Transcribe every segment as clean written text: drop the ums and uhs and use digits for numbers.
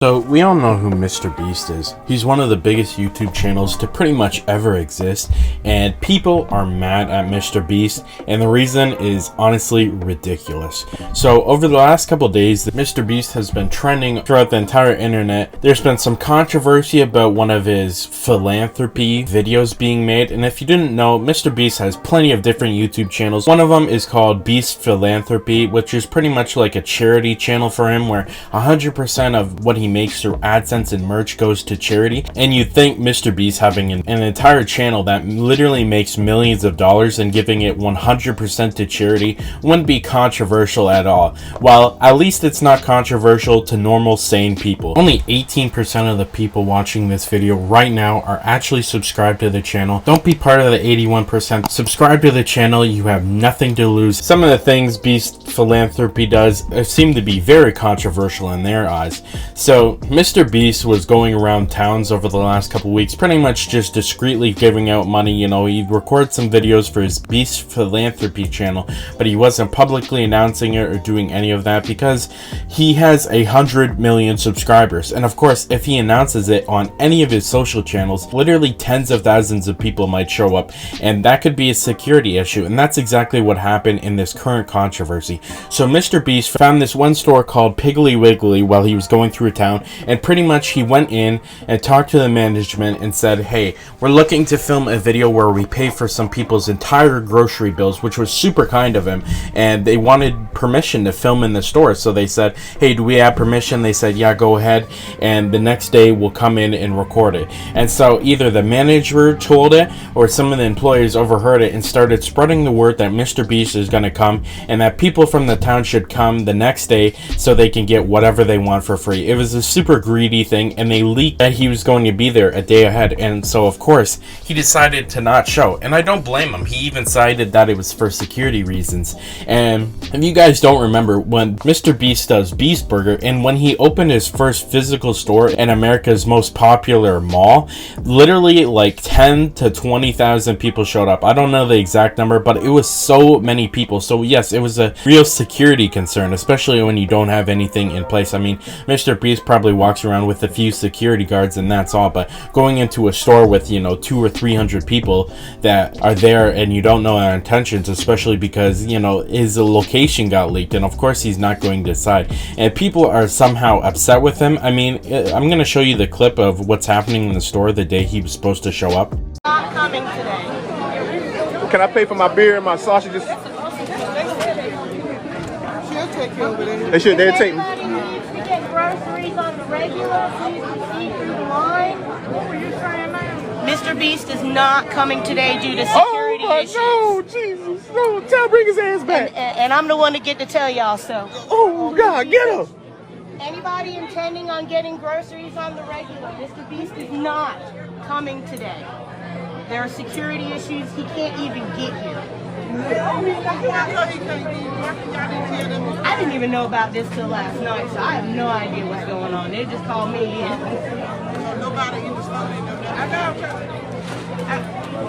So we all know who MrBeast is. He's one of the biggest YouTube channels to pretty much ever exist, and people are mad at MrBeast, and the reason is honestly ridiculous. So over the last couple of days, MrBeast has been trending throughout the entire internet. There's been some controversy about one of his philanthropy videos being made, and if you didn't know, MrBeast has plenty of different YouTube channels. One of them is called Beast Philanthropy, which is pretty much like a charity channel for him, where 100% of what he makes through AdSense and merch goes to charity. And you'd think MrBeast having an entire channel that literally makes millions of dollars and giving it 100% to charity wouldn't be controversial at all. Well, at least it's not controversial to normal sane people. Only 18% of the people watching this video right now are actually subscribed to the channel. Don't be part of the 81%. Subscribe to the channel, you have nothing to lose. Some of the things Beast Philanthropy does seem to be very controversial in their eyes. So MrBeast was going around towns over the last couple weeks, pretty much just discreetly giving out money. You know, he'd record some videos for his Beast Philanthropy channel, but he wasn't publicly announcing it or doing any of that because he has 100 million subscribers. And of course, if he announces it on any of his social channels, literally tens of thousands of people might show up, and that could be a security issue. And that's exactly what happened in this current controversy. So MrBeast found this one store called Piggly Wiggly while he was going through a town, and pretty much he went in and talked to the management and said, hey, we're looking to film a video where we pay for some people's entire grocery bills, which was super kind of him, and they wanted permission to film in the store. So they said, hey, do we have permission? They said, yeah, go ahead, and the next day we'll come in and record it. And so either the manager told it or some of the employees overheard it and started spreading the word that MrBeast is going to come and that people from the town should come the next day so they can get whatever they want for free. It was a super greedy thing, and they leaked that he was going to be there a day ahead, and so of course he decided to not show, and I don't blame him. He even cited that it was for security reasons. And if you guys don't remember, when MrBeast does Beast Burger, and when he opened his first physical store in America's most popular mall, literally like 10 to 20,000 people showed up. I don't know the exact number, but it was so many people. So yes, it was a real security concern, especially when you don't have anything in place. I mean, MrBeast probably walks around with a few security guards and that's all, but going into a store with, you know, 200 or 300 people that are there and you don't know their intentions, especially because, you know, his location got leaked, and of course he's not going to decide, and people are somehow upset with him. I mean, I'm going to show you the clip of what's happening in the store the day he was supposed to show up. Not coming today. Can I pay for my beer and my sausages? She'll take you over there. They should. They'll take me. To get groceries on the regular so you can see through the line. What were you saying, man? MrBeast is not coming today due to security issues. Oh, no, Jesus. No, tell bring his ass back. And I'm the one to get to tell y'all so. Oh, God, get him. Anybody intending on getting groceries on the regular, MrBeast is not coming today. There are security issues. He can't even get here. I didn't even know about this till last night, so I have no idea what's going on. They just called me in. Nobody in the store. I know.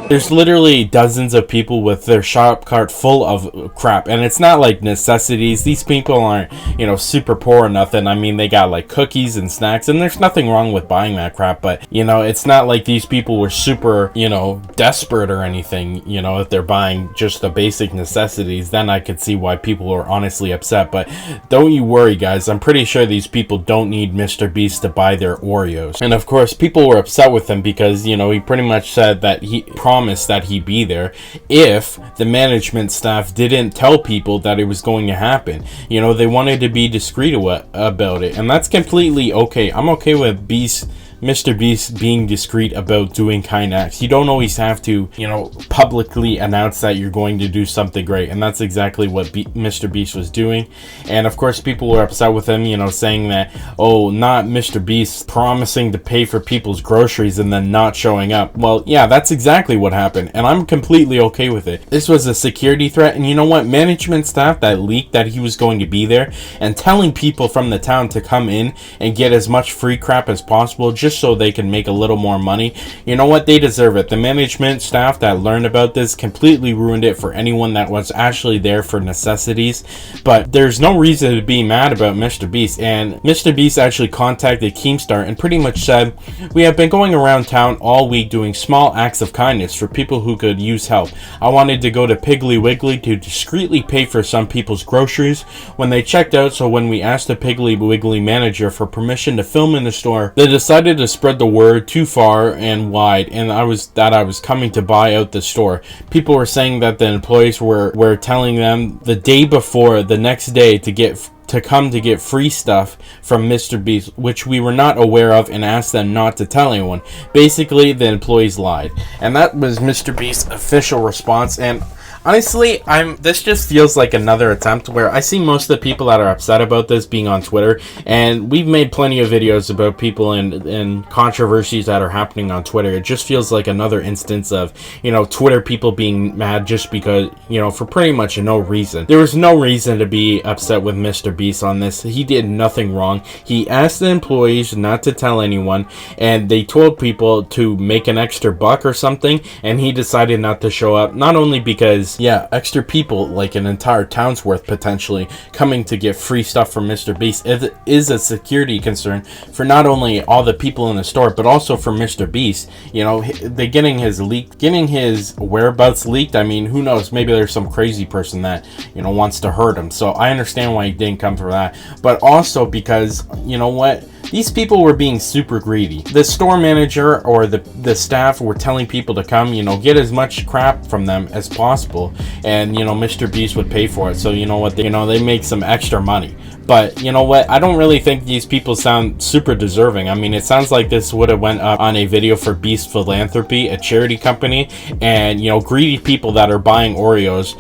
There's literally dozens of people with their shop cart full of crap, and it's not like necessities. These people aren't, you know, super poor or nothing. I mean, they got like cookies and snacks, and there's nothing wrong with buying that crap, but, you know, it's not like these people were super, you know, desperate or anything. You know, if they're buying just the basic necessities, then I could see why people are honestly upset. But don't you worry, guys, I'm pretty sure these people don't need MrBeast to buy their Oreos. And of course, people were upset with him because, you know, he pretty much said that he promised that he'd be there if the management staff didn't tell people that it was going to happen. You know, they wanted to be discreet about it, and that's completely okay. I'm okay with MrBeast being discreet about doing kind acts. You don't always have to, you know, publicly announce that you're going to do something great, and that's exactly what MrBeast was doing. And of course, people were upset with him, you know, saying that, oh, not MrBeast promising to pay for people's groceries and then not showing up. Well, yeah, that's exactly what happened, and I'm completely okay with it. This was a security threat, and you know what? Management staff that leaked that he was going to be there and telling people from the town to come in and get as much free crap as possible just just so they can make a little more money. You know what? They deserve it. The management staff that learned about this completely ruined it for anyone that was actually there for necessities. But there's no reason to be mad about MrBeast, and MrBeast actually contacted Keemstar and pretty much said, "We have been going around town all week doing small acts of kindness for people who could use help. I wanted to go to Piggly Wiggly to discreetly pay for some people's groceries when they checked out, so when we asked the Piggly Wiggly manager for permission to film in the store, they decided to spread the word too far and wide, and I was coming to buy out the store. People were saying that the employees were telling them the day before, the next day, to come to get free stuff from MrBeast, which we were not aware of, and asked them not to tell anyone." Basically, the employees lied. And that was MrBeast's official response. And honestly, this just feels like another attempt where I see most of the people that are upset about this being on Twitter, and we've made plenty of videos about people and controversies that are happening on Twitter. It just feels like another instance of, Twitter people being mad just because, for pretty much no reason. There was no reason to be upset with MrBeast on this. He did nothing wrong. He asked the employees not to tell anyone, and they told people to make an extra buck or something, and he decided not to show up, not only because extra people, like an entire town's worth potentially, coming to get free stuff from MrBeast. It is a security concern for not only all the people in the store, but also for MrBeast. They getting his whereabouts leaked. I mean, who knows? Maybe there's some crazy person that, wants to hurt him. So I understand why he didn't come for that. But also because, these people were being super greedy. The store manager or the staff were telling people to come, get as much crap from them as possible, and MrBeast would pay for it. So they make some extra money. But I don't really think these people sound super deserving. I mean, it sounds like this would have went up on a video for Beast Philanthropy, a charity company, and greedy people that are buying Oreos.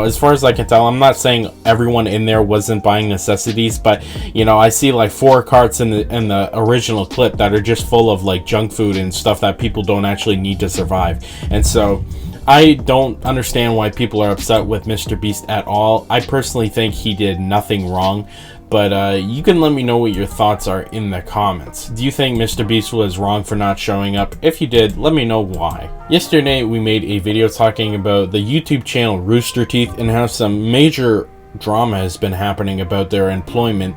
As far as I can tell, I'm not saying everyone in there wasn't buying necessities, but I see like 4 carts in the original clip that are just full of like junk food and stuff that people don't actually need to survive. And so I don't understand why people are upset with MrBeast at all. I personally think he did nothing wrong. But you can let me know what your thoughts are in the comments. Do you think MrBeast was wrong for not showing up? If you did, let me know why. Yesterday, we made a video talking about the YouTube channel Rooster Teeth and how some major drama has been happening about their employment,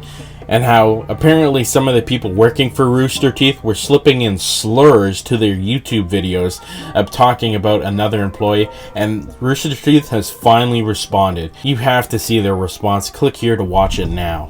and how apparently some of the people working for Rooster Teeth were slipping in slurs to their YouTube videos of talking about another employee, and Rooster Teeth has finally responded. You have to see their response. Click here to watch it now.